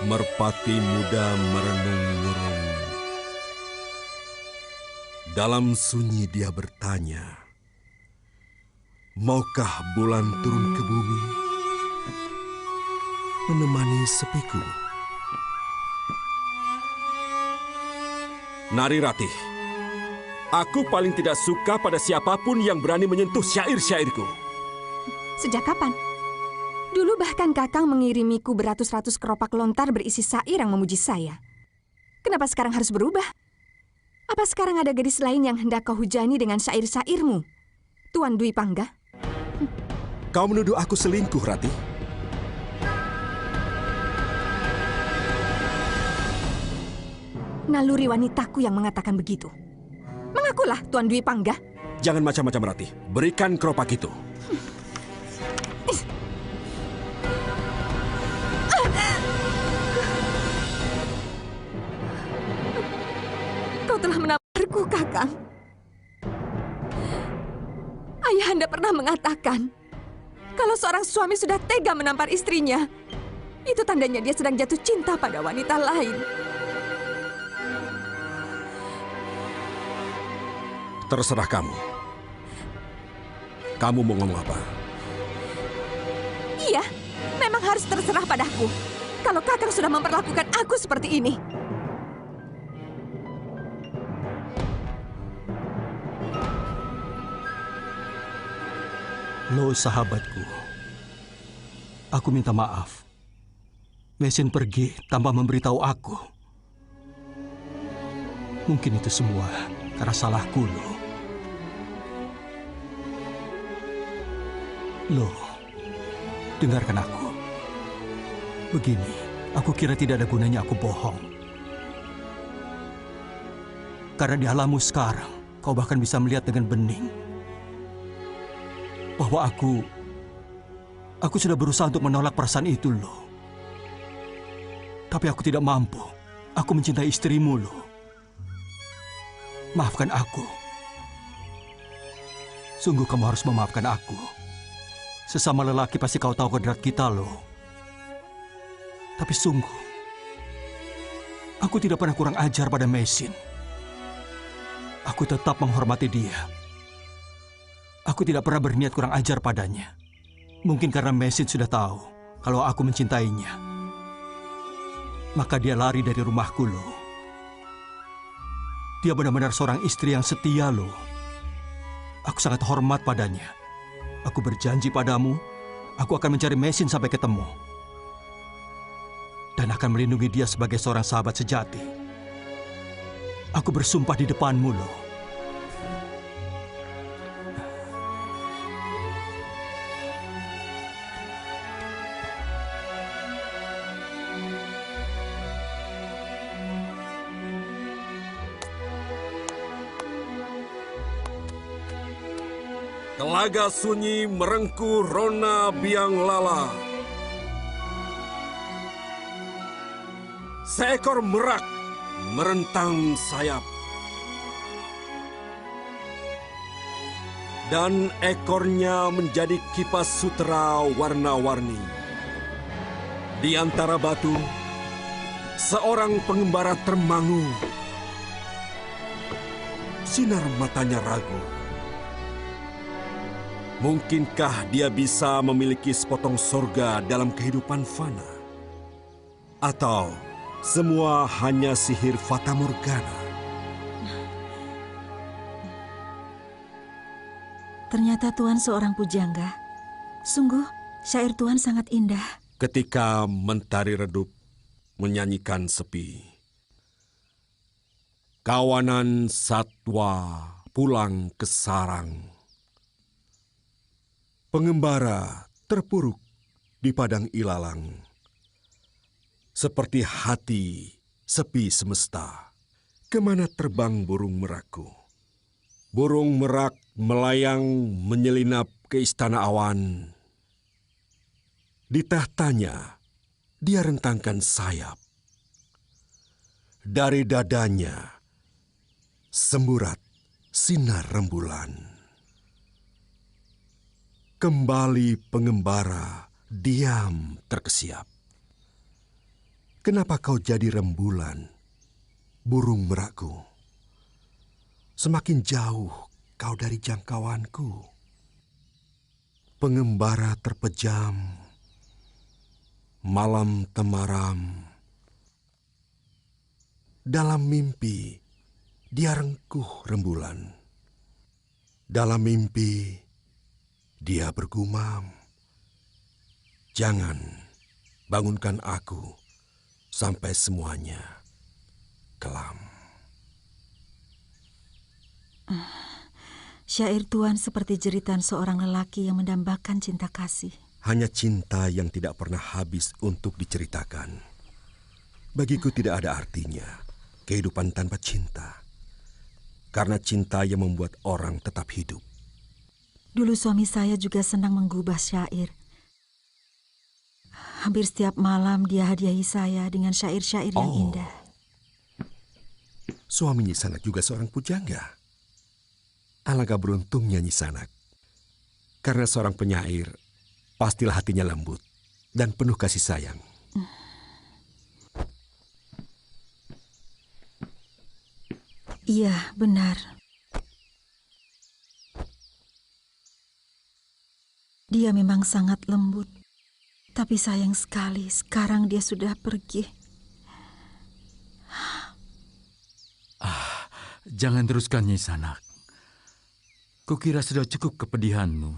Merpati muda merenung-renung. Dalam sunyi dia bertanya, maukah bulan turun ke bumi, menemani sepiku? Nari Ratih, aku paling tidak suka pada siapapun yang berani menyentuh syair-syairku. Sejak kapan? Dulu bahkan Kakang mengirimiku beratus-ratus keropak lontar berisi syair yang memuji saya. Kenapa sekarang harus berubah? Apa sekarang ada gadis lain yang hendak kau hujani dengan syair-syairmu, Tuan Dwi Pangga? Kau menuduh aku selingkuh, Ratih? Naluri wanitaku yang mengatakan begitu. Mengakulah, Tuan Dwi Pangga. Jangan macam-macam, Ratih. Berikan keropak itu. Kau telah menamparku, Kakang. Ayahanda pernah mengatakan, kalau seorang suami sudah tega menampar istrinya, itu tandanya dia sedang jatuh cinta pada wanita lain. Terserah kamu. Kamu mau ngomong apa? Iya, memang harus terserah padaku. Kalau Kakang sudah memperlakukan aku seperti ini. Lo sahabatku, aku minta maaf. Mesin pergi tanpa memberitahu aku. Mungkin itu semua karena salahku, Lo. Lo, dengarkan aku. Begini, aku kira tidak ada gunanya aku bohong. Karena di alammu sekarang, kau bahkan bisa melihat dengan bening bahwa aku sudah berusaha untuk menolak perasaan itu, Lo. Tapi aku tidak mampu. Aku mencintai istrimu, Lo. Maafkan aku. Sungguh kamu harus memaafkan aku. Sesama lelaki pasti kau tahu kodrat kita, Lo. Tapi sungguh, aku tidak pernah kurang ajar pada Mesin. Aku tetap menghormati dia. Aku tidak pernah berniat kurang ajar padanya. Mungkin karena Mesin sudah tahu kalau aku mencintainya. Maka dia lari dari rumahku, Lo. Dia benar-benar seorang istri yang setia, Lo. Aku sangat hormat padanya. Aku berjanji padamu, aku akan mencari Mesin sampai ketemu. Dan akan melindungi dia sebagai seorang sahabat sejati. Aku bersumpah di depanmu, Lo. Telaga sunyi merengkuh rona biang lala. Seekor merak merentang sayap. Dan ekornya menjadi kipas sutera warna-warni. Di antara batu, seorang pengembara termangu. Sinar matanya ragu. Mungkinkah dia bisa memiliki sepotong sorga dalam kehidupan fana? Atau semua hanya sihir Fata Morgana? Ternyata Tuan seorang pujangga. Sungguh, syair Tuan sangat indah. Ketika mentari redup menyanyikan sepi, kawanan satwa pulang ke sarang. Pengembara terpuruk di padang ilalang. Seperti hati sepi semesta, kemana terbang burung merakku? Burung merak melayang menyelinap ke istana awan. Di tahtanya, dia rentangkan sayap. Dari dadanya, semburat sinar rembulan. Kembali pengembara diam terkesiap. Kenapa kau jadi rembulan, burung merakku? Semakin jauh kau dari jangkauanku. Pengembara terpejam, malam temaram. Dalam mimpi, dia rengkuh rembulan. Dalam mimpi, dia bergumam, "Jangan bangunkan aku sampai semuanya kelam." Syair Tuan seperti jeritan seorang lelaki yang mendambakan cinta kasih. Hanya cinta yang tidak pernah habis untuk diceritakan. Bagiku tidak ada artinya kehidupan tanpa cinta. Karena cinta yang membuat orang tetap hidup. Dulu suami saya juga senang menggubah syair. Hampir setiap malam dia hadiahi saya dengan syair-syair yang indah. Suami Nyi Sanak juga seorang pujangga. Alangkah beruntungnya Nyi Sanak. Karena seorang penyair, pastilah hatinya lembut dan penuh kasih sayang. Iya, benar. Dia memang sangat lembut. Tapi sayang sekali, sekarang dia sudah pergi. Jangan teruskan, Nyi Sanak. Kukira sudah cukup kepedihanmu.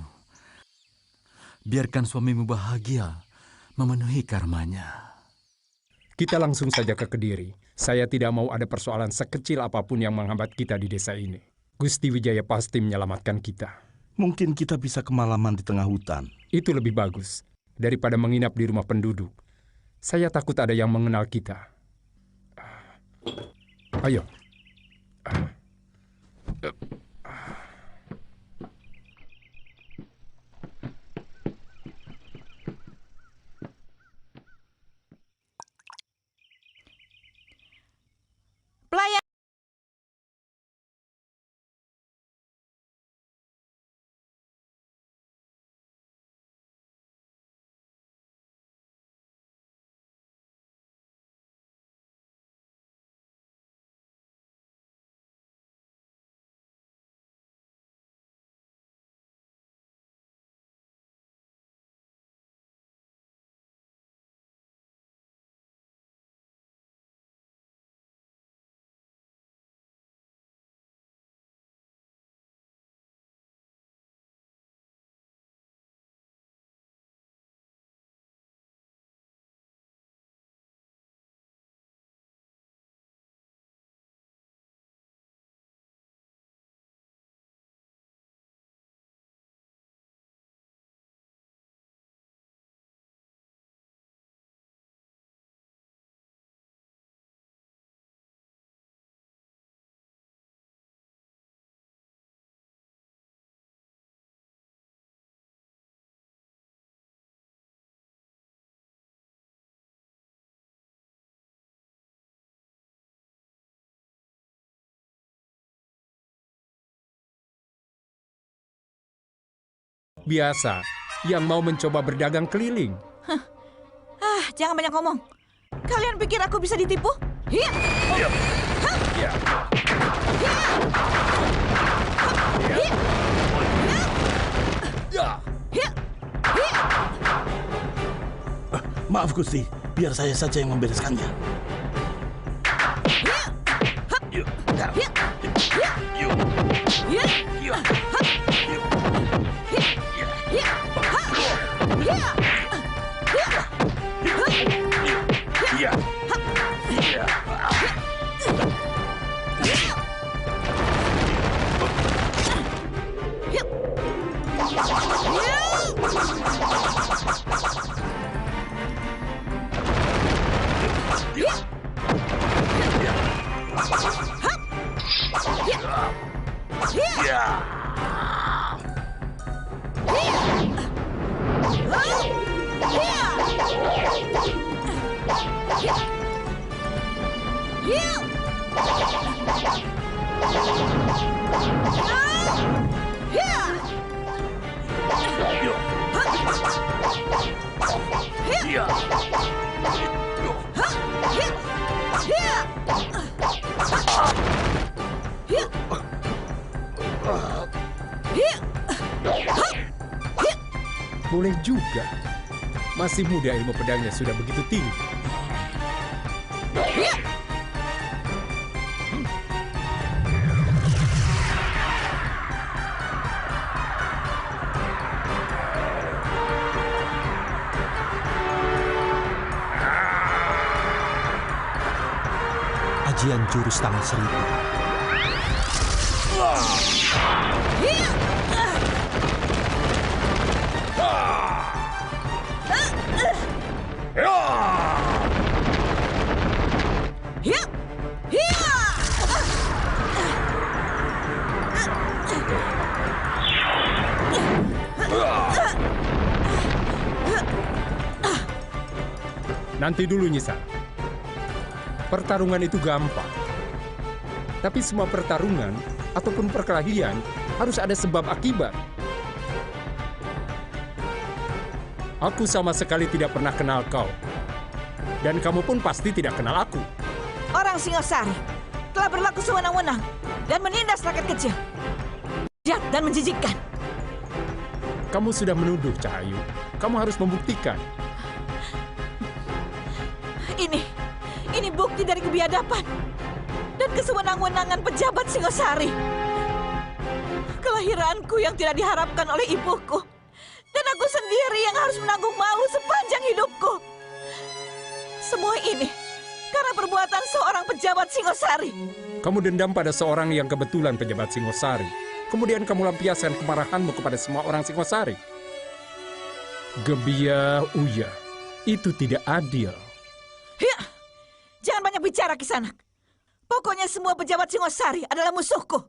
Biarkan suamimu bahagia memenuhi karmanya. Kita langsung saja ke Kediri. Saya tidak mau ada persoalan sekecil apapun yang menghambat kita di desa ini. Gusti Wijaya pasti menyelamatkan kita. Mungkin kita bisa kemalaman di tengah hutan. Itu lebih bagus daripada menginap di rumah penduduk. Saya takut ada yang mengenal kita. Ayo. Pelayan. Biasa, yang mau mencoba berdagang keliling. Jangan banyak ngomong. Kalian pikir aku bisa ditipu? Hiya! Ya. Hiya! Hiya! Hiya! Maaf Gusti, biar saya saja yang membereskannya. Hiya! Hiya! Hiya! Hiya! Hiya! Boleh juga. Masih muda ilmu pedangnya sudah begitu tinggi. Ajian jurus tangan seribu. Nanti dulu, Nyisa. Pertarungan itu gampang. Tapi semua pertarungan ataupun perkelahian harus ada sebab akibat. Aku sama sekali tidak pernah kenal kau. Dan kamu pun pasti tidak kenal aku. Orang Singosari telah berlaku sewenang-wenang dan menindas rakyat kecil. Jahat dan menjijikkan. Kamu sudah menuduh, Cahayu. Kamu harus membuktikan. Ini bukti dari kebiadaban dan kesewenang-wenangan pejabat Singosari. Kelahiranku yang tidak diharapkan oleh ibuku. Dan aku sendiri yang harus menanggung malu sepanjang hidupku. Semua ini karena perbuatan seorang pejabat Singosari. Kamu dendam pada seorang yang kebetulan pejabat Singosari. Kemudian kamu lampiaskan kemarahanmu kepada semua orang Singosari. Gebiya Uya, itu tidak adil. Ya, jangan banyak bicara, Kisanak. Pokoknya semua pejabat Singosari adalah musuhku.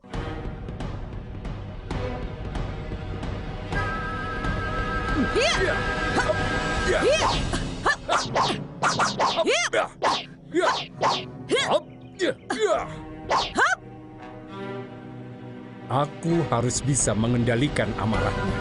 Aku harus bisa mengendalikan amarahnya.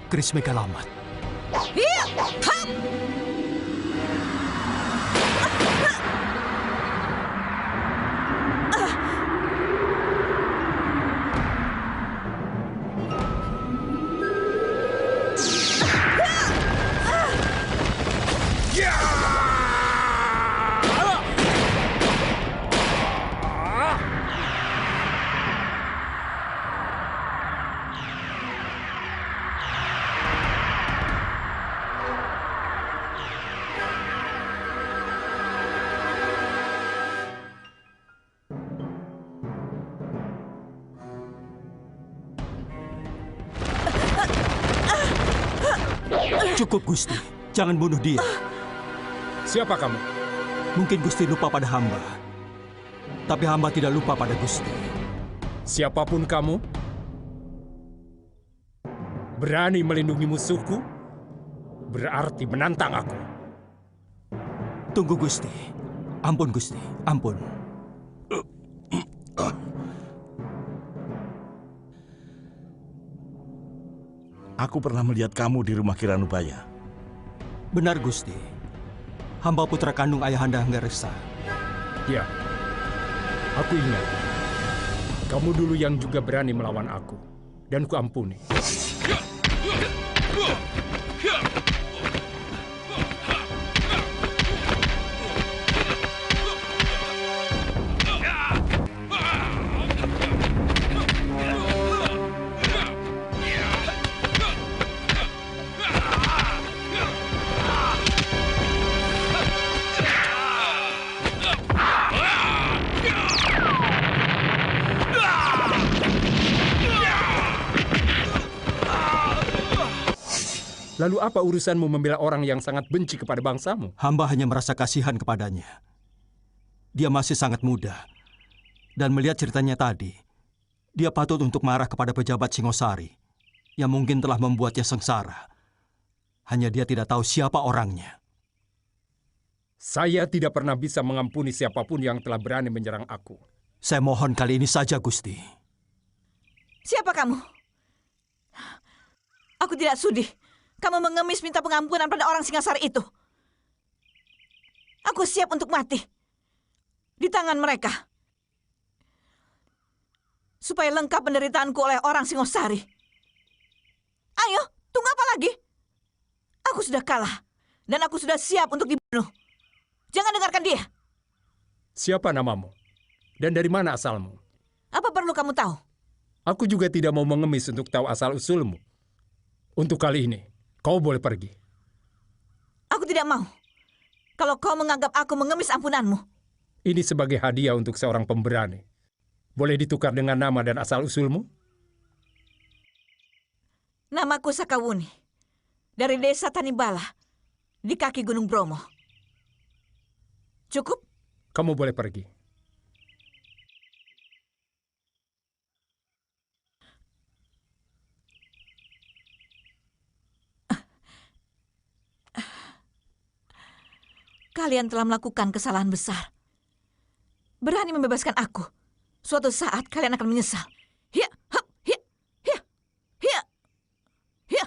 Keris Megalamat. Cukup, Gusti. Jangan bunuh dia. Siapa kamu? Mungkin Gusti lupa pada hamba. Tapi hamba tidak lupa pada Gusti. Siapapun kamu, berani melindungi musuhku, berarti menantang aku. Tunggu, Gusti. Ampun, Gusti. Ampun. Aku pernah melihat kamu di rumah Kiranubaya. Benar, Gusti. Hamba putra kandung Ayahanda Anggaresa. Ya, aku ingat. Kamu dulu yang juga berani melawan aku. Dan kuampuni. Lalu apa urusanmu membela orang yang sangat benci kepada bangsamu? Hamba hanya merasa kasihan kepadanya. Dia masih sangat muda. Dan melihat ceritanya tadi, dia patut untuk marah kepada pejabat Singosari yang mungkin telah membuatnya sengsara. Hanya dia tidak tahu siapa orangnya. Saya tidak pernah bisa mengampuni siapapun yang telah berani menyerang aku. Saya mohon kali ini saja, Gusti. Siapa kamu? Aku tidak sudi kamu mengemis minta pengampunan pada orang Singasari itu. Aku siap untuk mati di tangan mereka, supaya lengkap penderitaanku oleh orang Singosari. Ayo, tunggu apa lagi? Aku sudah kalah, dan aku sudah siap untuk dibunuh. Jangan dengarkan dia. Siapa namamu? Dan dari mana asalmu? Apa perlu kamu tahu? Aku juga tidak mau mengemis untuk tahu asal-usulmu. Untuk kali ini, kau boleh pergi. Aku tidak mau. Kalau kau menganggap aku mengemis ampunanmu. Ini sebagai hadiah untuk seorang pemberani. Boleh ditukar dengan nama dan asal-usulmu? Namaku Sakawuni. Dari desa Tanibala, di kaki Gunung Bromo. Cukup? Kamu boleh pergi. Kalian telah melakukan kesalahan besar. Berani membebaskan aku. Suatu saat kalian akan menyesal. Hiya, hup, hiya, hiya, hiya, hiya,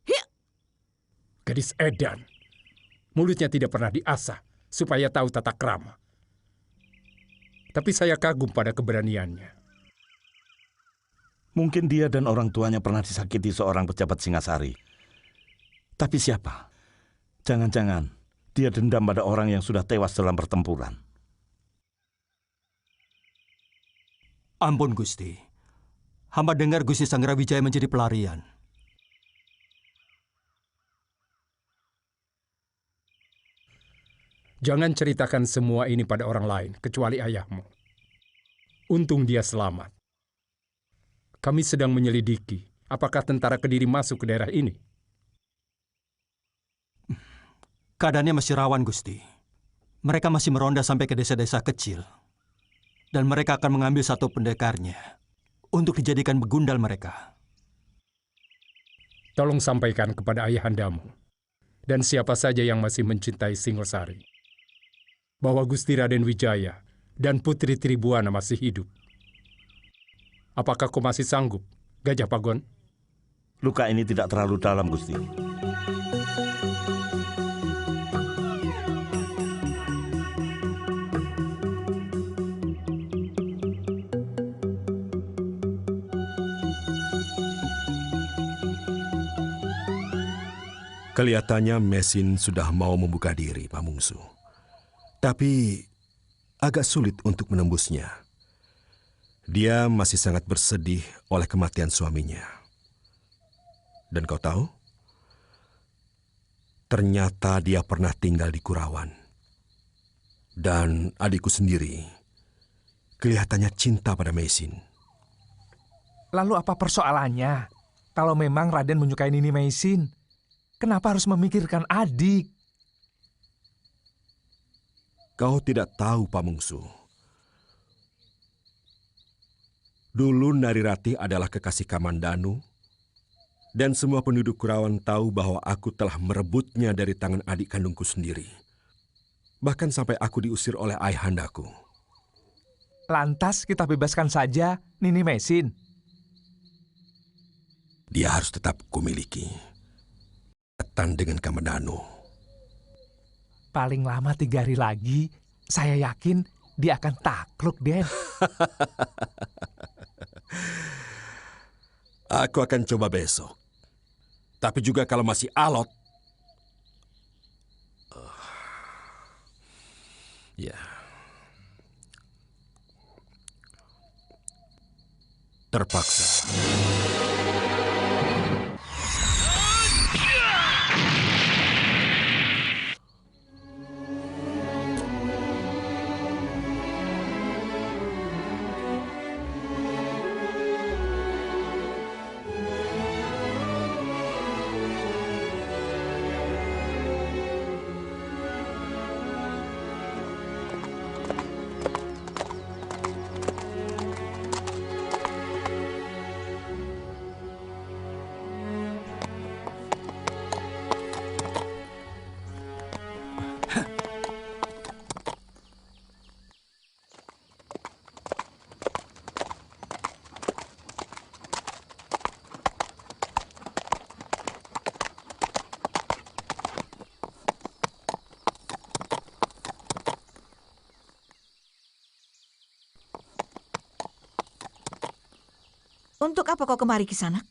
hiya. Gadis edan. Mulutnya tidak pernah diasah supaya tahu tata krama. Tapi saya kagum pada keberaniannya. Mungkin dia dan orang tuanya pernah disakiti seorang pejabat Singasari. Tapi siapa? Jangan-jangan dia dendam pada orang yang sudah tewas dalam pertempuran. Ampun, Gusti. Hamba dengar Gusti Sanggrawijaya menjadi pelarian. Jangan ceritakan semua ini pada orang lain, kecuali ayahmu. Untung dia selamat. Kami sedang menyelidiki apakah tentara Kediri masuk ke daerah ini. Keadaannya masih rawan, Gusti. Mereka masih meronda sampai ke desa-desa kecil. Dan mereka akan mengambil satu pendekarnya untuk dijadikan begundal mereka. Tolong sampaikan kepada ayahandamu dan siapa saja yang masih mencintai Singosari bahwa Gusti Raden Wijaya dan Putri Tribuana masih hidup. Apakah kau masih sanggup, Gajah Pagon? Luka ini tidak terlalu dalam, Gusti. Kelihatannya Mesin sudah mau membuka diri, Pamungsu. Tapi agak sulit untuk menembusnya. Dia masih sangat bersedih oleh kematian suaminya. Dan kau tahu? Ternyata dia pernah tinggal di Kurawan. Dan adikku sendiri kelihatannya cinta pada Mesin. Lalu apa persoalannya? Kalau memang Raden menyukai Nini Mesin, kenapa harus memikirkan adik? Kau tidak tahu, Pamungsu. Dulu Narirati adalah kekasih Kamandanu, dan semua penduduk Kurawan tahu bahwa aku telah merebutnya dari tangan adik kandungku sendiri. Bahkan sampai aku diusir oleh ayahandaku. Lantas kita bebaskan saja Nini Mesin. Dia harus tetap kumiliki. Ketan dengan Kamandanu. Paling lama 3 hari lagi, saya yakin dia akan takluk, Den. Aku akan coba besok. Tapi juga kalau masih alot. Ya. Terpaksa. Untuk apa kau kemari, Kisanak?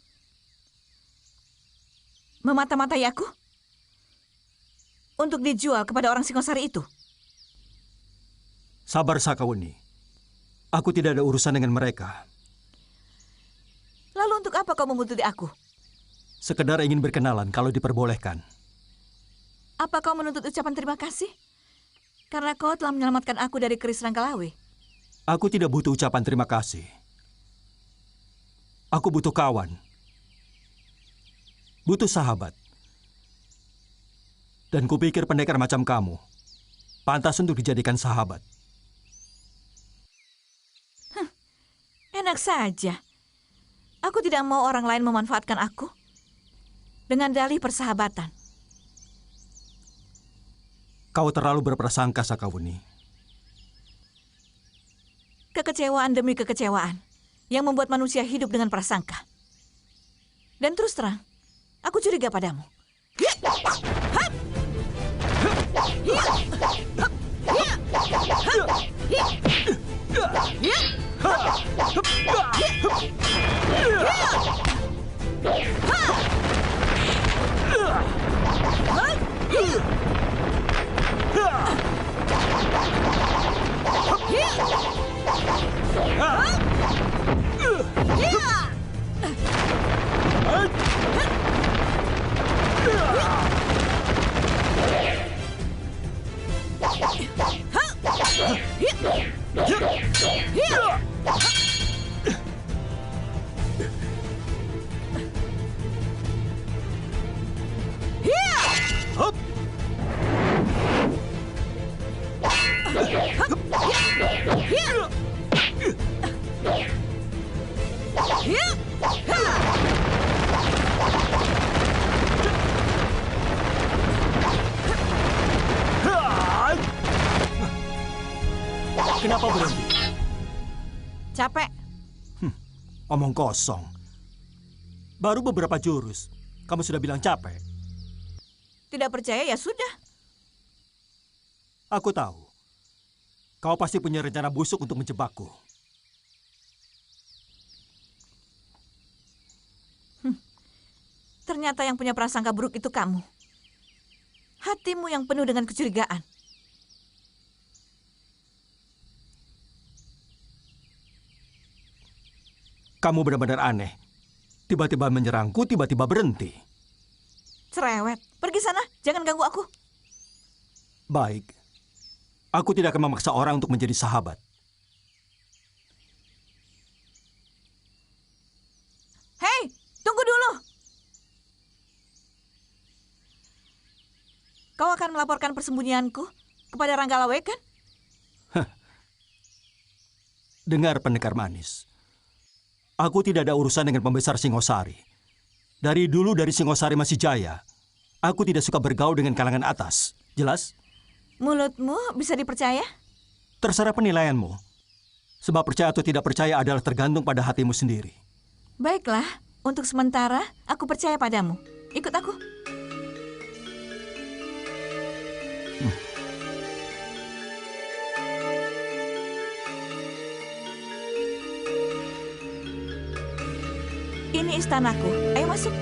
Memata-matai aku? Untuk dijual kepada orang Singosari itu? Sabar, Sakawuni. Aku tidak ada urusan dengan mereka. Lalu untuk apa kau membuntuti aku? Sekedar ingin berkenalan kalau diperbolehkan. Apa kau menuntut ucapan terima kasih? Karena kau telah menyelamatkan aku dari keris Rangkalawe. Aku tidak butuh ucapan terima kasih. Aku butuh kawan. Butuh sahabat. Dan kupikir pendekar macam kamu pantas untuk dijadikan sahabat. Enak saja. Aku tidak mau orang lain memanfaatkan aku dengan dalih persahabatan. Kau terlalu berprasangka, Sakawuni. Kekecewaan demi kekecewaan yang membuat manusia hidup dengan prasangka. Dan terus terang, aku curiga padamu. Kenapa berhenti? Capek. Omong kosong. Baru beberapa jurus, kamu sudah bilang capek. Tidak percaya ya sudah. Aku tahu. Kau pasti punya rencana busuk untuk menjebakku. Ternyata yang punya prasangka buruk itu kamu. Hatimu yang penuh dengan kecurigaan. Kamu benar-benar aneh. Tiba-tiba menyerangku, tiba-tiba berhenti. Cerewet. Pergi sana, jangan ganggu aku. Baik. Aku tidak akan memaksa orang untuk menjadi sahabat. Hei, tunggu dulu. Kau akan melaporkan persembunyianku kepada Ranggalawe, kan? Dengar, pendekar manis. Aku tidak ada urusan dengan pembesar Singosari. Dari dulu dari Singosari masih jaya, aku tidak suka bergaul dengan kalangan atas. Jelas? Mulutmu bisa dipercaya? Terserah penilaianmu. Sebab percaya atau tidak percaya adalah tergantung pada hatimu sendiri. Baiklah, untuk sementara aku percaya padamu. Ikut aku. Ini istanaku. Ayo masuk.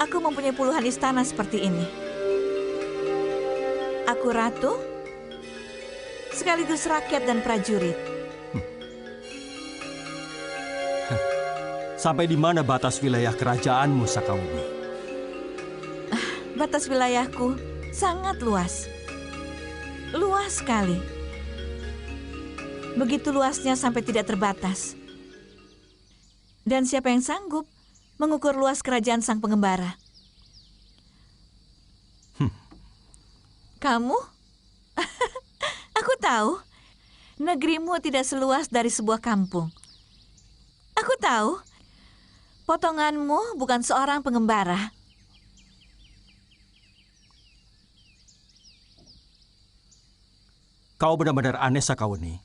Aku mempunyai puluhan istana seperti ini. Aku ratu, sekaligus rakyat dan prajurit. Sampai di mana batas wilayah kerajaanmu, Sakawuni? Batas wilayahku sangat luas. Luas sekali. Begitu luasnya sampai tidak terbatas. Dan siapa yang sanggup mengukur luas kerajaan sang pengembara? Kamu? Aku tahu, negerimu tidak seluas dari sebuah kampung. Aku tahu, potonganmu bukan seorang pengembara. Kau benar-benar aneh, Sakawuni.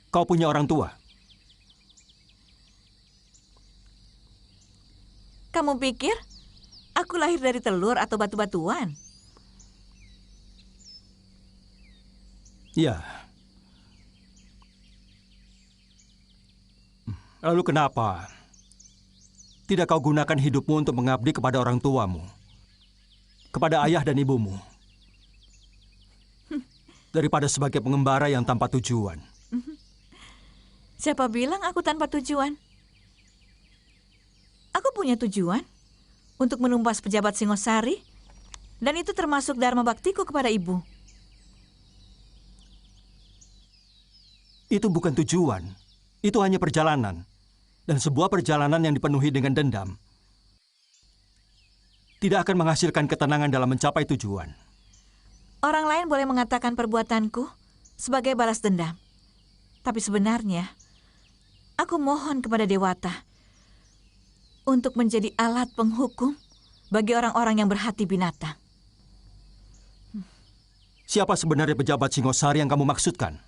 Kau punya orang tua. Kamu pikir aku lahir dari telur atau batu-batuan? Ya. Lalu kenapa tidak kau gunakan hidupmu untuk mengabdi kepada orang tuamu, kepada ayah dan ibumu, daripada sebagai pengembara yang tanpa tujuan? Siapa bilang aku tanpa tujuan? Aku punya tujuan untuk menumpas pejabat Singosari, dan itu termasuk dharma baktiku kepada ibu. Itu bukan tujuan, itu hanya perjalanan. Dan sebuah perjalanan yang dipenuhi dengan dendam tidak akan menghasilkan ketenangan dalam mencapai tujuan. Orang lain boleh mengatakan perbuatanku sebagai balas dendam. Tapi sebenarnya, aku mohon kepada Dewata untuk menjadi alat penghukum bagi orang-orang yang berhati binatang. Siapa sebenarnya pejabat Singosari yang kamu maksudkan?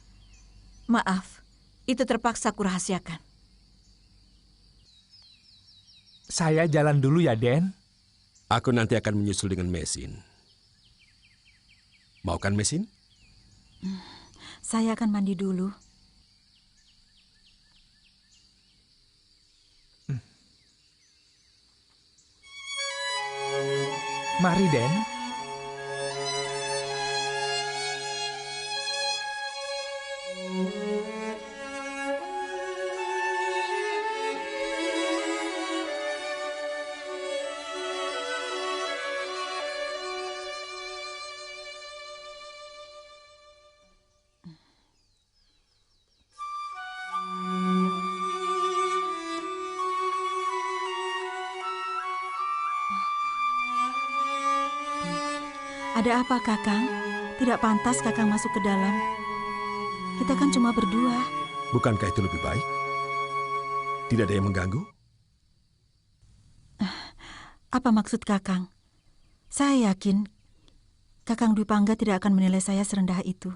Maaf, itu terpaksa kurahasiakan. Saya jalan dulu ya, Den. Aku nanti akan menyusul dengan Mesin. Mau kan, Mesin? Saya akan mandi dulu. Mari, Den. Ada apa, Kakang? Tidak pantas Kakang masuk ke dalam. Kita kan cuma berdua. Bukankah itu lebih baik? Tidak ada yang mengganggu? Apa maksud Kakang? Saya yakin Kakang Dwi Pangga tidak akan menilai saya serendah itu.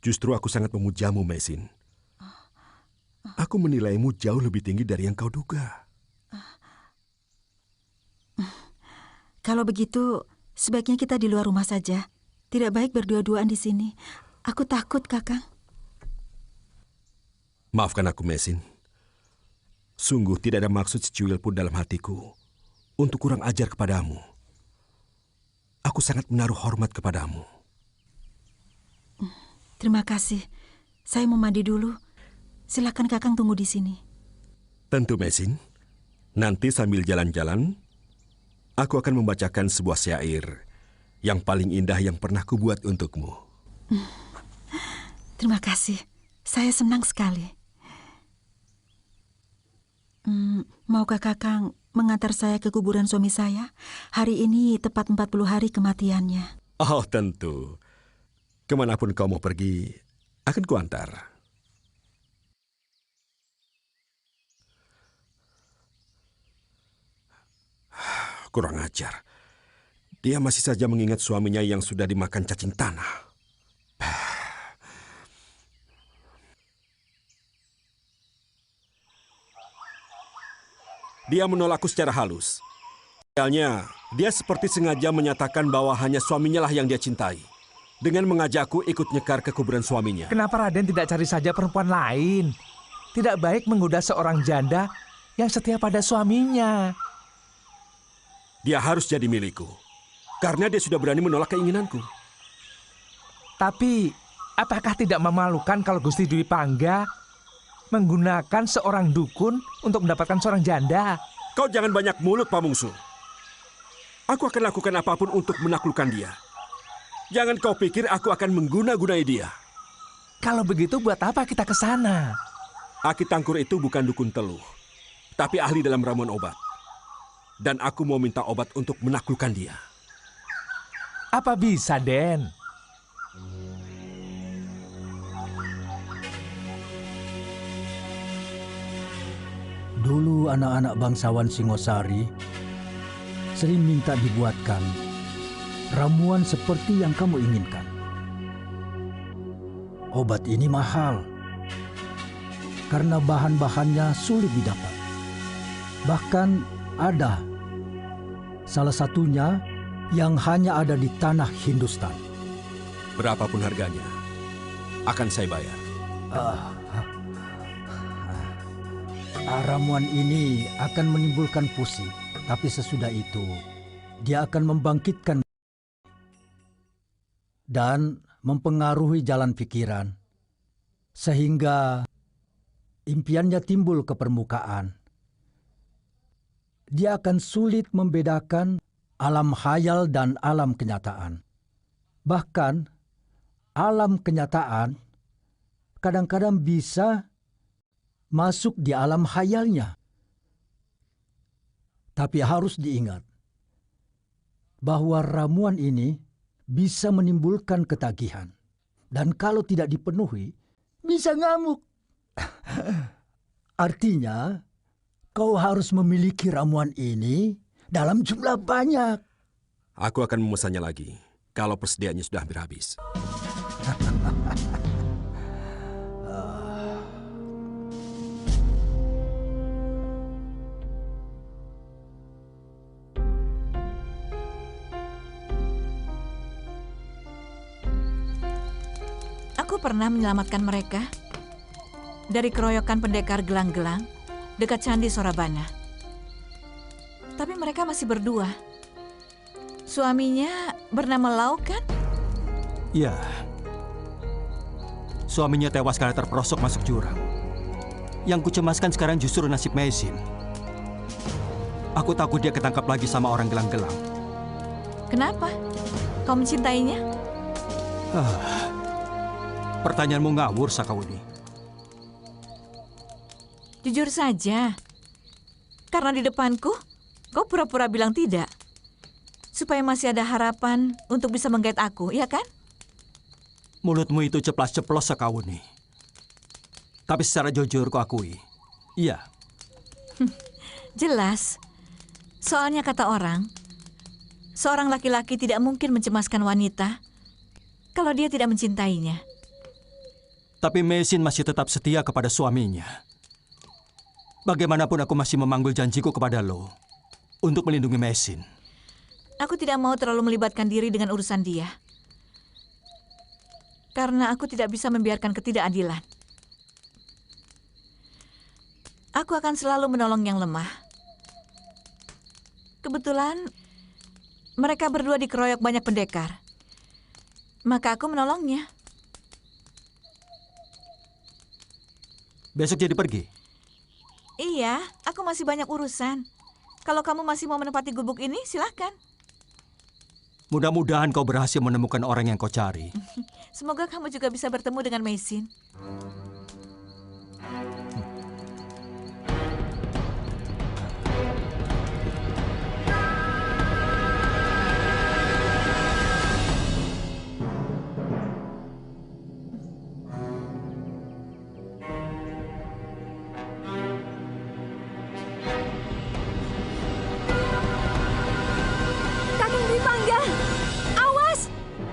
Justru aku sangat memujamu, Mesin. Aku menilaimu jauh lebih tinggi dari yang kau duga. Kalau begitu, sebaiknya kita di luar rumah saja. Tidak baik berdua-duaan di sini. Aku takut, Kakang. Maafkan aku, Mesin. Sungguh tidak ada maksud secuil pun dalam hatiku untuk kurang ajar kepadamu. Aku sangat menaruh hormat kepadamu. Terima kasih. Saya mau mandi dulu. Silakan Kakang tunggu di sini. Tentu, Mesin. Nanti sambil jalan-jalan, aku akan membacakan sebuah syair yang paling indah yang pernah kubuat untukmu. Terima kasih. Saya senang sekali. Maukah Kakang mengantar saya ke kuburan suami saya? Hari ini tepat 40 hari kematiannya. Oh, tentu. Kemanapun kau mau pergi, akan kuantar. Kurang ajar. Dia masih saja mengingat suaminya yang sudah dimakan cacing tanah. Dia menolakku secara halus. Idealnya, dia seperti sengaja menyatakan bahwa hanya suaminya lah yang dia cintai. Dengan mengajakku ikut nyekar ke kuburan suaminya. Kenapa Raden tidak cari saja perempuan lain? Tidak baik menggoda seorang janda yang setia pada suaminya. Dia harus jadi milikku. Karena dia sudah berani menolak keinginanku. Tapi, apakah tidak memalukan kalau Gusti Dwi Pangga menggunakan seorang dukun untuk mendapatkan seorang janda? Kau jangan banyak mulut, Pamungsu. Aku akan lakukan apapun untuk menaklukkan dia. Jangan kau pikir aku akan mengguna-gunai dia. Kalau begitu buat apa kita ke sana? Aki Tangkur itu bukan dukun teluh, tapi ahli dalam ramuan obat. Dan aku mau minta obat untuk menaklukkan dia. Apa bisa, Den? Dulu anak-anak bangsawan Singosari sering minta dibuatkan ramuan seperti yang kamu inginkan. Obat ini mahal karena bahan-bahannya sulit didapat. Bahkan ada salah satunya yang hanya ada di tanah Hindustan. Berapapun harganya, akan saya bayar. Ramuan ini akan menimbulkan pusing, tapi sesudah itu dia akan membangkitkan dan mempengaruhi jalan pikiran, sehingga impiannya timbul ke permukaan. Dia akan sulit membedakan alam khayal dan alam kenyataan. Bahkan, alam kenyataan kadang-kadang bisa masuk di alam khayalnya. Tapi harus diingat bahwa ramuan ini bisa menimbulkan ketagihan. Dan kalau tidak dipenuhi, bisa ngamuk. Artinya, kau harus memiliki ramuan ini dalam jumlah banyak. Aku akan memesannya lagi kalau persediaannya sudah hampir habis. Aku pernah menyelamatkan mereka dari keroyokan pendekar gelang-gelang dekat Candi Sorabana. Tapi mereka masih berdua. Suaminya bernama Lau, kan? Iya. Suaminya tewas karena terperosok masuk jurang. Yang kucemaskan sekarang justru nasib Meisin. Aku takut dia ketangkap lagi sama orang gelang-gelang. Kenapa? Kau mencintainya? Pertanyaanmu ngawur, Sakauni. Jujur saja. Karena di depanku, kau pura-pura bilang tidak. Supaya masih ada harapan untuk bisa menggait aku, iya kan? Mulutmu itu ceplas-ceplos, Sakauni. Tapi secara jujur ku akui, iya. Jelas. Soalnya kata orang, seorang laki-laki tidak mungkin mencemaskan wanita kalau dia tidak mencintainya. Tapi Meisin masih tetap setia kepada suaminya. Bagaimanapun aku masih memanggul janjiku kepada lo untuk melindungi Meisin. Aku tidak mau terlalu melibatkan diri dengan urusan dia. Karena aku tidak bisa membiarkan ketidakadilan. Aku akan selalu menolong yang lemah. Kebetulan mereka berdua dikeroyok banyak pendekar. Maka aku menolongnya. Besok jadi pergi? Iya, aku masih banyak urusan. Kalau kamu masih mau menempati gubuk ini, silahkan. Mudah-mudahan kau berhasil menemukan orang yang kau cari. Semoga kamu juga bisa bertemu dengan Meisin.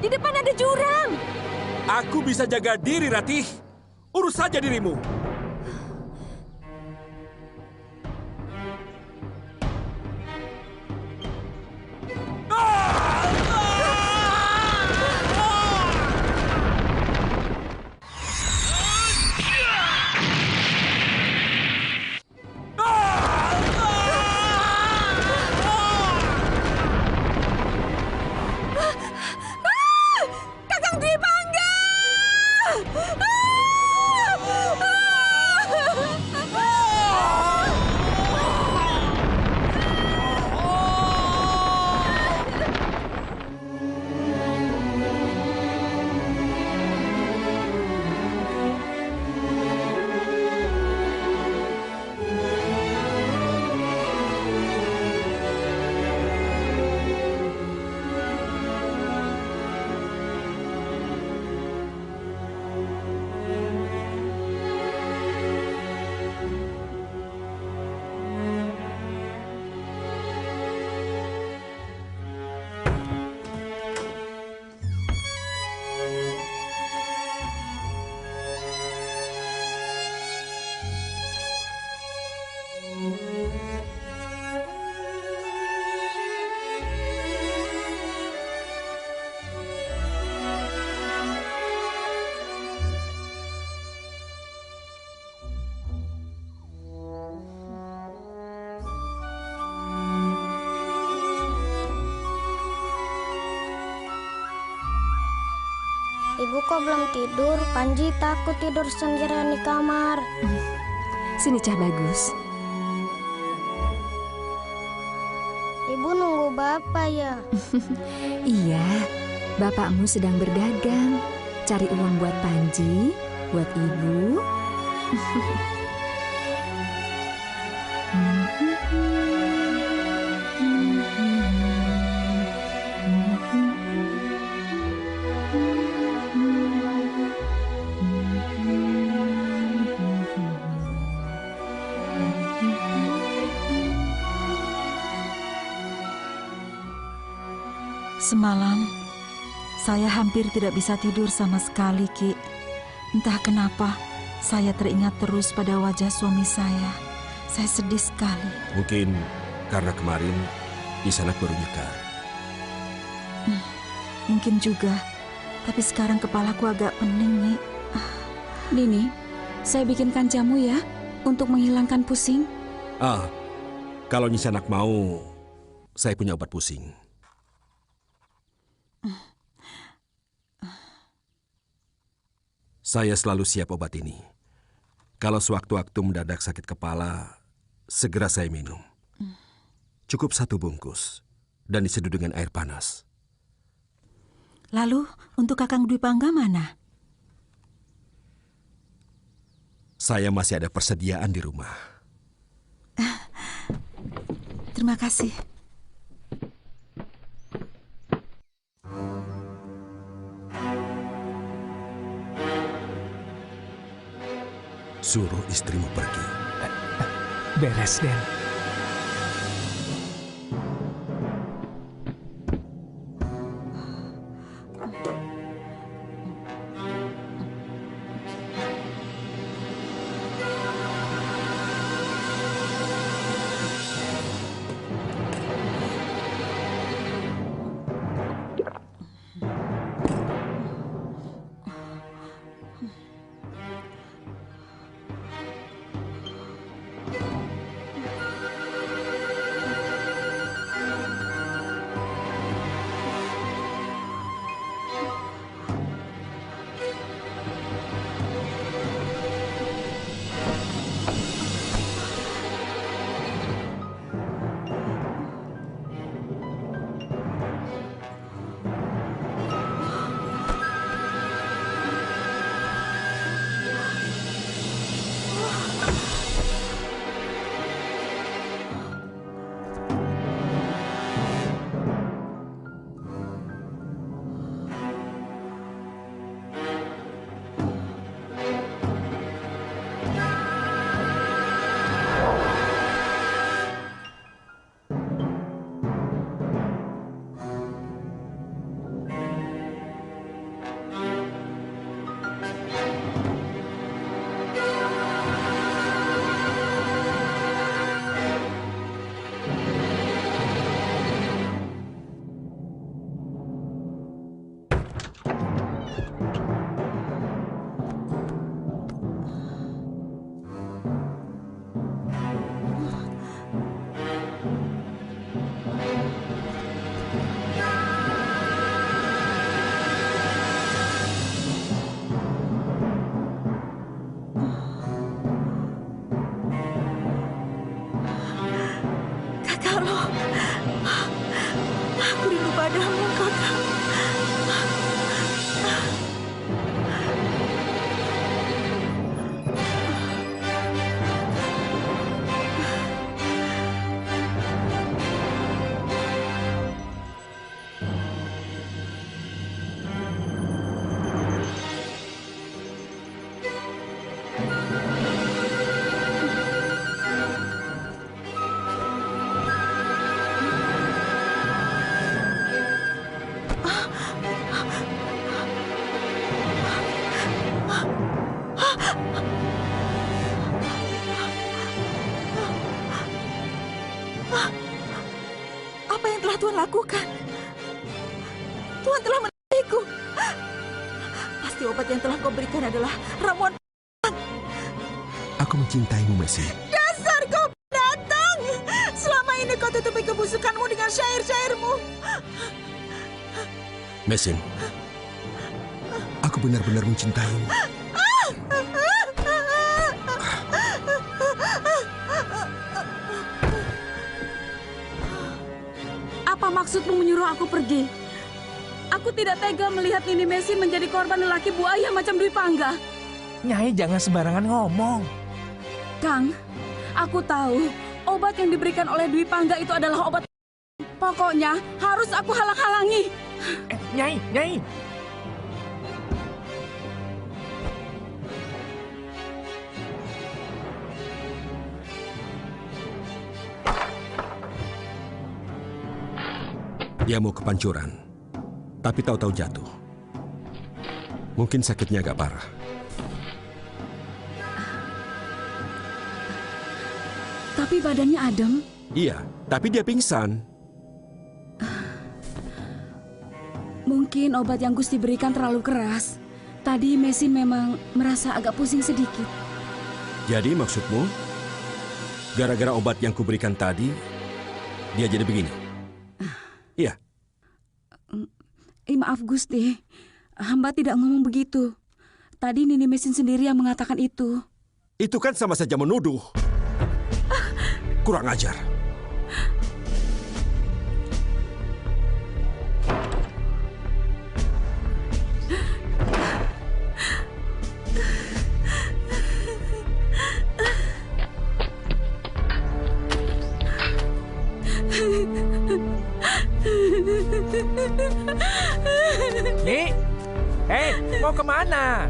Di depan ada jurang. Aku bisa jaga diri, Ratih. Urus saja dirimu. Ibu kok belum tidur? Panji takut tidur sendirian di kamar. Sini Cah Bagus. Ibu nunggu Bapak ya? Iya, bapakmu sedang berdagang. Cari uang buat Panji, buat ibu. Semalam, saya hampir tidak bisa tidur sama sekali, Ki. Entah kenapa, saya teringat terus pada wajah suami saya. Saya sedih sekali. Mungkin karena kemarin Nisanak baru nyekar. Mungkin juga, tapi sekarang kepalaku agak pening, Ni. Nini, saya bikinkan jamu ya, untuk menghilangkan pusing. Kalau Nisanak mau, saya punya obat pusing. Saya selalu siap obat ini. Kalau sewaktu-waktu mendadak sakit kepala, segera saya minum. Cukup 1 bungkus dan diseduh dengan air panas. Lalu, untuk Kakang Dwi Pangga mana? Saya masih ada persediaan di rumah. Terima kasih. Suruh istrimu pergi. Beres, Den. Aku rindu padamu, Kakang. Apa yang telah Tuhan lakukan? Tuhan telah menikahiku. Pasti obat yang telah kau berikan adalah ramuan. Aku mencintaimu, Messi. Dasar kau datang! Selama ini kau tutupi kebusukanmu dengan syair-syairmu. Mesin, aku Aku benar-benar mencintaimu. Apa maksudmu menyuruh aku pergi? Aku tidak tega melihat Nini Mesin menjadi korban lelaki buaya macam Dwi Pangga. Nyai jangan sembarangan ngomong. Kang, aku tahu obat yang diberikan oleh Dwi Pangga itu adalah obat. Pokoknya harus aku halang-halangi. Nyai. Dia mau ke pancuran, tapi tahu-tahu jatuh. Mungkin sakitnya agak parah. Tapi badannya adem. Iya, tapi dia pingsan. Mungkin obat yang Gusti berikan terlalu keras. Tadi Mesin memang merasa agak pusing sedikit. Jadi maksudmu, gara-gara obat yang kuberikan tadi, dia jadi begini? Iya. Maaf Gusti, hamba tidak ngomong begitu. Tadi Nini Mesin sendiri yang mengatakan itu. Itu kan sama saja menuduh. Kurang ajar. Nih, mau kemana?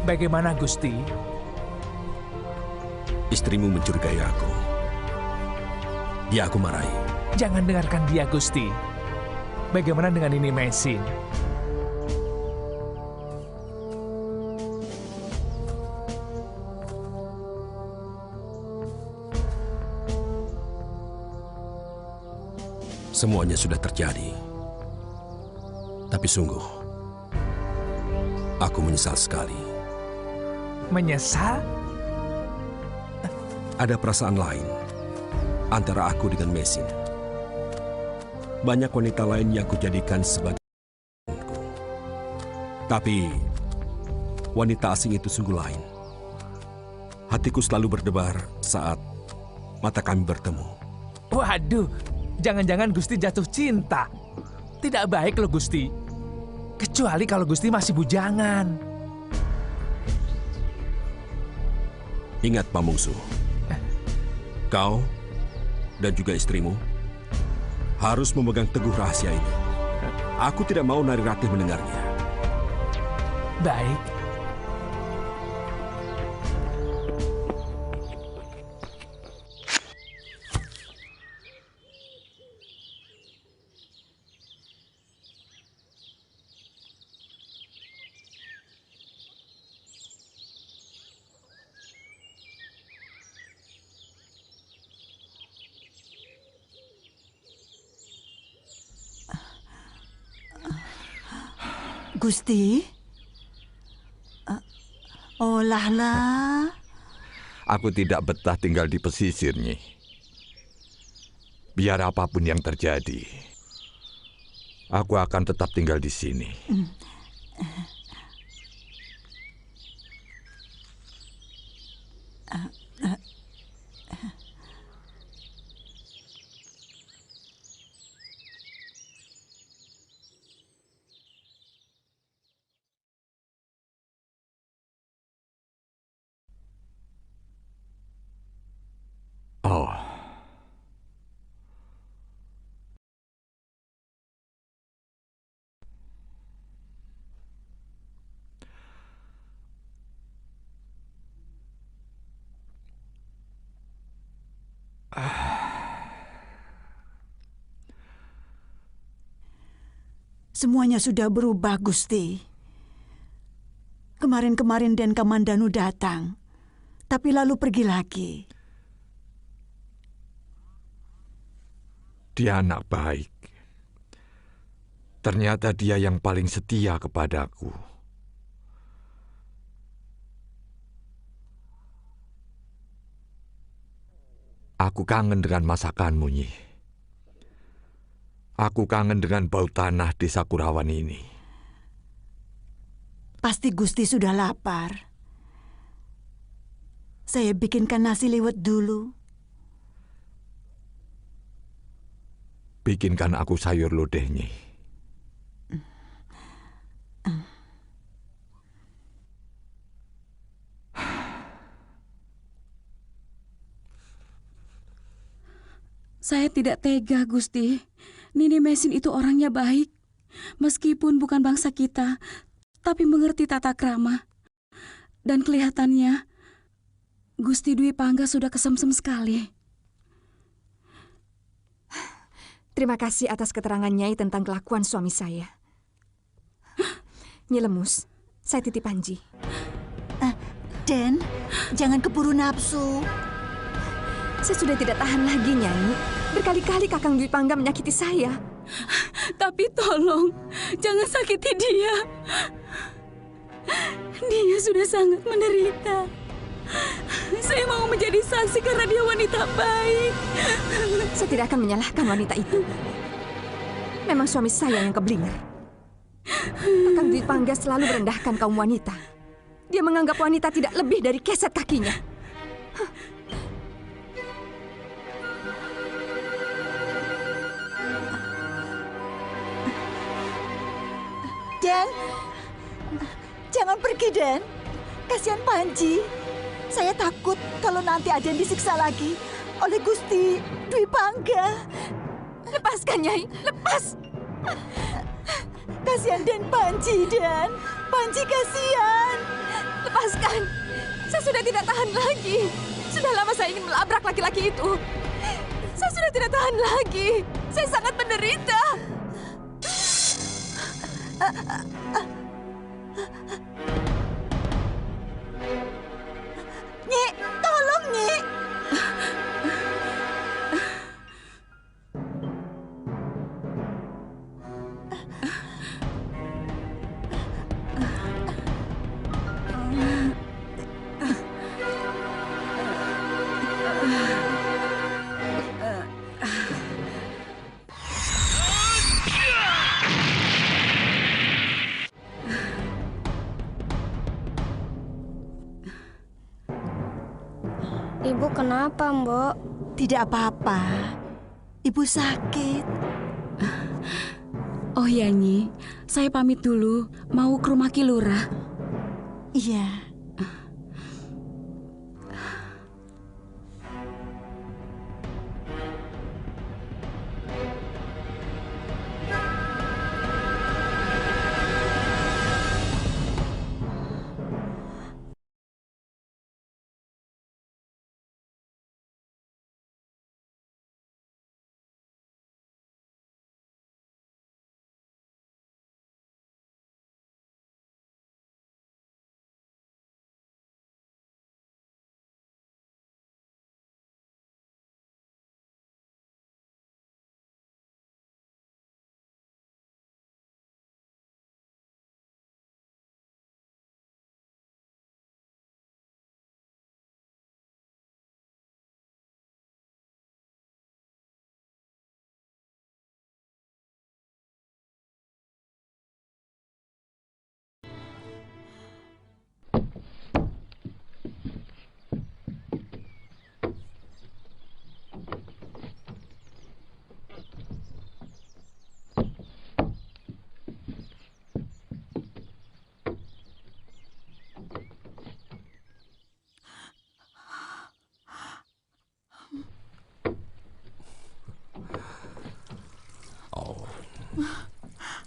Bagaimana Gusti? Istrimu mencurigai aku. Dia aku marahi. Jangan dengarkan dia Gusti. Bagaimana dengan Nini Mesin? Semuanya sudah terjadi. Tapi sungguh, aku menyesal sekali. Menyesal? Ada perasaan lain antara aku dengan Mesin. Banyak wanita lain yang kujadikan sebagai aku. Tapi wanita asing itu sungguh lain. Hatiku selalu berdebar saat mata kami bertemu. Waduh, jangan-jangan Gusti jatuh cinta. Tidak baik loh Gusti. Kecuali kalau Gusti masih bujangan. Ingat Pamungsu, kau dan juga istrimu harus memegang teguh rahasia ini. Aku tidak mau Nari Ratih mendengarnya. Baik. Gusti? Oh lah. Aku tidak betah tinggal di pesisir, Nyi. Biar apapun yang terjadi, aku akan tetap tinggal di sini. Oh. Semuanya sudah berubah, Gusti. Kemarin-kemarin Den Kamandanu datang, tapi lalu pergi lagi. Dia anak baik. Ternyata dia yang paling setia kepadaku. Aku kangen dengan masakanmu, Nyi. Aku kangen dengan bau tanah desa Kurawan ini. Pasti Gusti sudah lapar. Saya bikinkan nasi liwet dulu. Bikinkan aku sayur lodeh, Nyi. Saya tidak tega, Gusti. Nini Mesin itu orangnya baik. Meskipun bukan bangsa kita, tapi mengerti tata krama. Dan kelihatannya, Gusti Dwi Pangga sudah kesemsem sekali. Terima kasih atas keterangan Nyai tentang kelakuan suami saya. Nyi Lemus, saya titip Panji. Den, jangan keburu nafsu. Saya sudah tidak tahan lagi, Nyai. Berkali-kali Kakang Dwi Pangga menyakiti saya. Tapi tolong, jangan sakiti dia. Dia sudah sangat menderita. Saya mau menjadi saksi karena dia wanita baik. Saya tidak akan menyalahkan wanita itu. Memang suami saya yang keblinger. Kakang Dwi Pangga selalu merendahkan kaum wanita. Dia menganggap wanita tidak lebih dari keset kakinya. Den, jangan pergi, Den. Kasihan Panji. Saya takut kalau nanti Aden disiksa lagi oleh Gusti Dwi Pangga. Lepaskan, Nyai. Lepas. Kasihan Den Panji, Den. Panji kasihan. Lepaskan. Saya sudah tidak tahan lagi. Sudah lama saya ingin melabrak laki-laki itu. Saya sudah tidak tahan lagi. Saya sangat menderita. Nyi, tolong, Nyi. Ibu kenapa, Mbok? Tidak apa-apa. Ibu sakit. Oh ya, Nyi. Saya pamit dulu. Mau ke rumah Ki Lurah. Iya.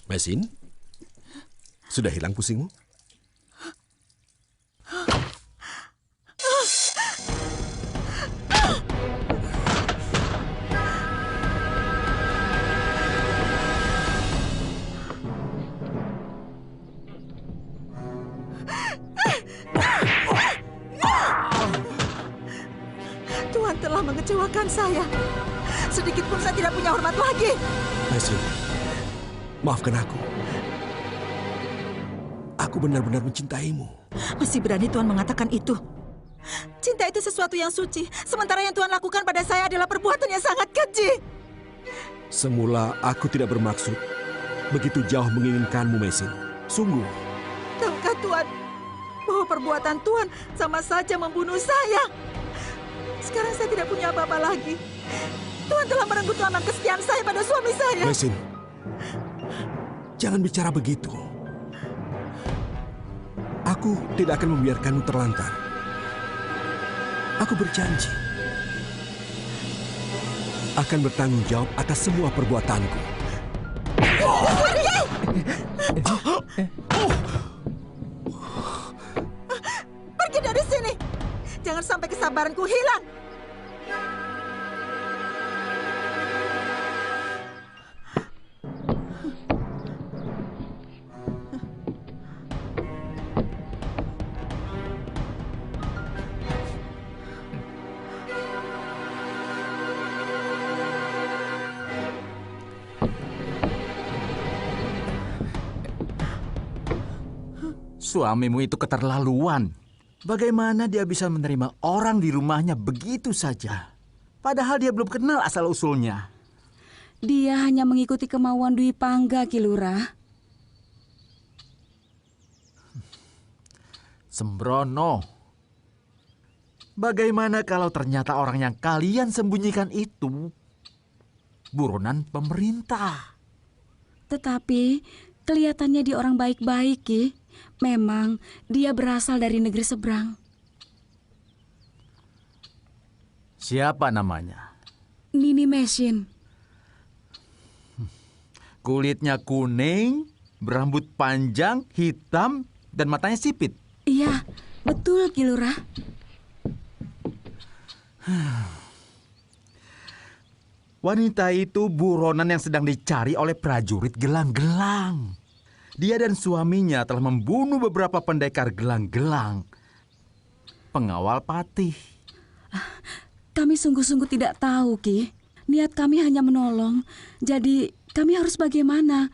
Mesin, sudah hilang pusingmu? Tuhan telah mengecewakan saya. Sedikit pun saya tidak punya hormat lagi. Mesin, maafkan aku. Aku benar-benar mencintaimu. Masih berani Tuhan mengatakan itu. Cinta Cinta itu sesuatu yang suci, sementara yang Tuhan lakukan pada saya adalah perbuatan yang sangat keji. Semula aku tidak bermaksud begitu jauh menginginkanmu, Mesin. Sungguh. Tahukah Tuhan bahwa perbuatan Tuhan sama saja membunuh saya? Sekarang saya tidak punya apa-apa lagi. Tuhan telah merenggut lambang kesetiaan saya pada suami saya. Mesin, jangan bicara begitu. Aku tidak akan membiarkanmu terlantar. Aku berjanji akan bertanggung jawab atas semua perbuatanku. Pergi dari sini. Jangan sampai kesabaranku hilang. Suamimu itu keterlaluan. Bagaimana dia bisa menerima orang di rumahnya begitu saja? Padahal dia belum kenal asal-usulnya. Dia hanya mengikuti kemauan Dwi Pangga, Ki Lurah. Sembrono. Bagaimana kalau ternyata orang yang kalian sembunyikan itu buronan pemerintah? Tetapi kelihatannya dia orang baik-baik, Ki. Memang dia berasal dari negeri seberang. Siapa namanya? Nini Mesin. Kulitnya kuning, berambut panjang, hitam, dan matanya sipit. Iya, betul, Ki Lurah. Wanita itu buronan yang sedang dicari oleh prajurit gelang-gelang. Dia dan suaminya telah membunuh beberapa pendekar gelang-gelang. Pengawal patih. Kami sungguh-sungguh tidak tahu, Ki. Niat kami hanya menolong. Jadi kami harus bagaimana?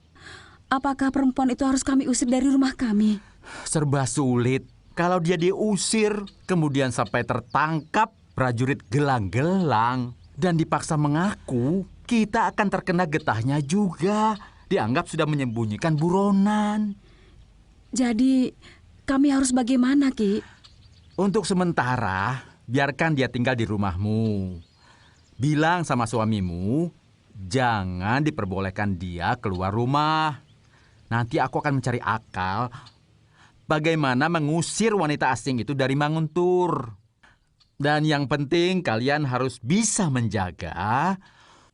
Apakah perempuan itu harus kami usir dari rumah kami? Serba sulit. Kalau dia diusir, kemudian sampai tertangkap prajurit gelang-gelang dan dipaksa mengaku, kita akan terkena getahnya juga. Dianggap sudah menyembunyikan buronan. Jadi kami harus bagaimana, Ki? Untuk sementara, biarkan dia tinggal di rumahmu. Bilang sama suamimu, jangan diperbolehkan dia keluar rumah. Nanti aku akan mencari akal bagaimana mengusir wanita asing itu dari Manguntur. Dan yang penting kalian harus bisa menjaga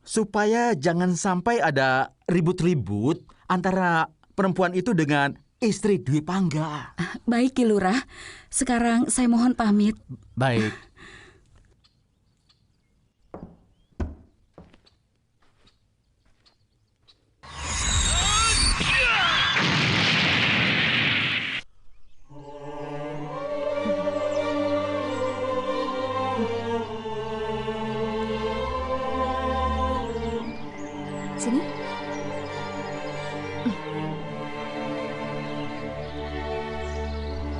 supaya jangan sampai ada ribut-ribut antara perempuan itu dengan istri Dwi Pangga. Baik, Ki Lurah. Sekarang saya mohon pamit. Baik. Sini.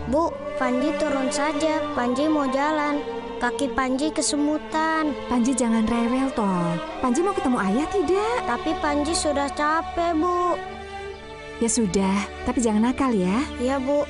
Bu, Panji turun saja. Panji mau jalan. Kaki Panji kesemutan. Panji jangan rewel toh. Panji mau ketemu ayah tidak? Tapi Panji sudah capek, Bu. Ya sudah, tapi jangan nakal ya. Iya, Bu.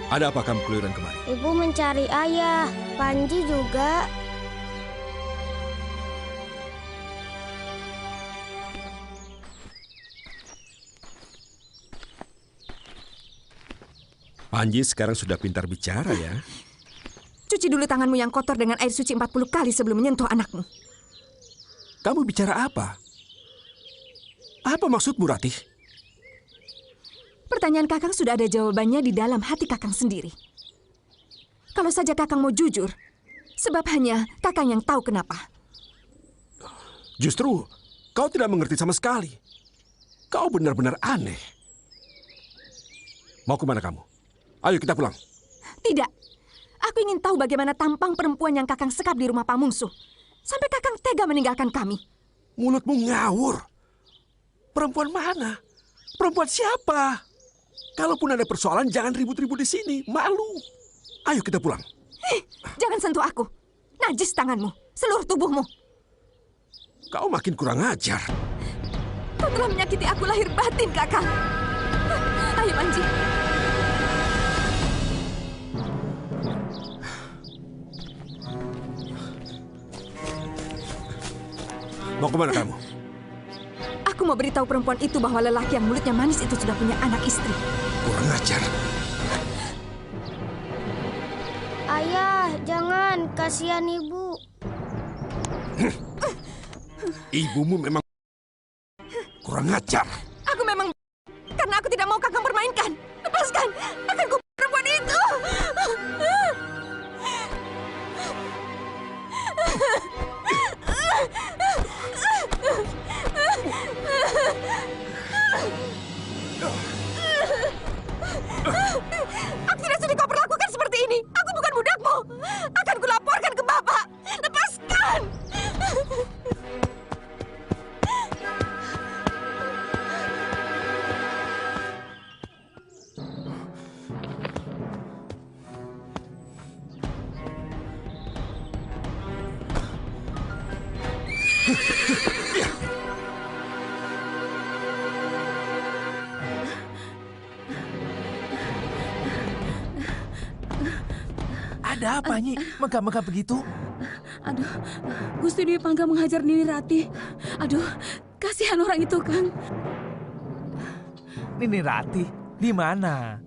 Ada apa kamu keluyuran kemari? Ibu mencari ayah. Panji juga. Panji sekarang sudah pintar bicara ya. Cuci dulu tanganmu yang kotor dengan air suci 40 kali sebelum menyentuh anakmu. Kamu bicara apa? Apa maksudmu, Ratih? Pertanyaan Kakang sudah ada jawabannya di dalam hati Kakang sendiri. Kalau saja Kakang mau jujur, Sebab hanya Kakang yang tahu kenapa. Justru, kau tidak mengerti sama sekali. Kau benar-benar aneh. Mau kemana kamu? Ayo kita pulang. Tidak. Aku ingin tahu bagaimana tampang perempuan yang Kakang sekap di rumah Pamungsuh. Sampai Kakang tega meninggalkan kami. Mulutmu ngawur. Perempuan mana? Perempuan siapa? Kalaupun ada persoalan, jangan ribut-ribut di sini. Malu. Ayo kita pulang. Jangan sentuh aku. Najis tanganmu, seluruh tubuhmu. Kau makin kurang ajar. Kau telah menyakiti aku lahir batin, Kakang. Ayo, Panji. Mau kemana kamu? Aku mau beritahu perempuan itu bahwa lelaki yang mulutnya manis itu sudah punya anak istri. Kurang ajar. Ayah, jangan. Kasihan ibu. Ibumu memang kurang ajar. Aku memang karena aku tidak mau Kakang permainkan. Lepaskan. Akan ku perempuan itu. Aku tidak sudi kau perlakukan seperti ini. Aku bukan budakmu. Akan kulaporkan ke Bapak. Lepaskan. Ada apa, Nyi? Megah-megah begitu? Aduh, Gusti Dwi Pangga menghajar Nini Rati. Aduh, kasihan orang itu, Kang. Nini Rati, di mana?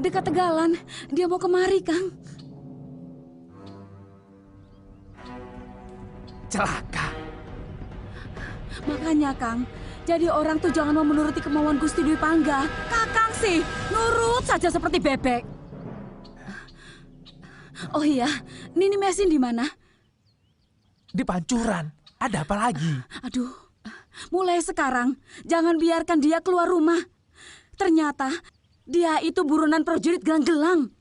Dekat Tegalan. Dia mau kemari, Kang. Celaka. Makanya, Kang, jadi orang tuh jangan mau menuruti kemauan Gusti Dwi Pangga. Kakang sih, nurut saja seperti bebek. Oh iya, Nini Mesin di mana? Di Pancuran. Ada apa lagi? Aduh, mulai sekarang jangan biarkan dia keluar rumah. Ternyata dia itu buronan prajurit gelang-gelang.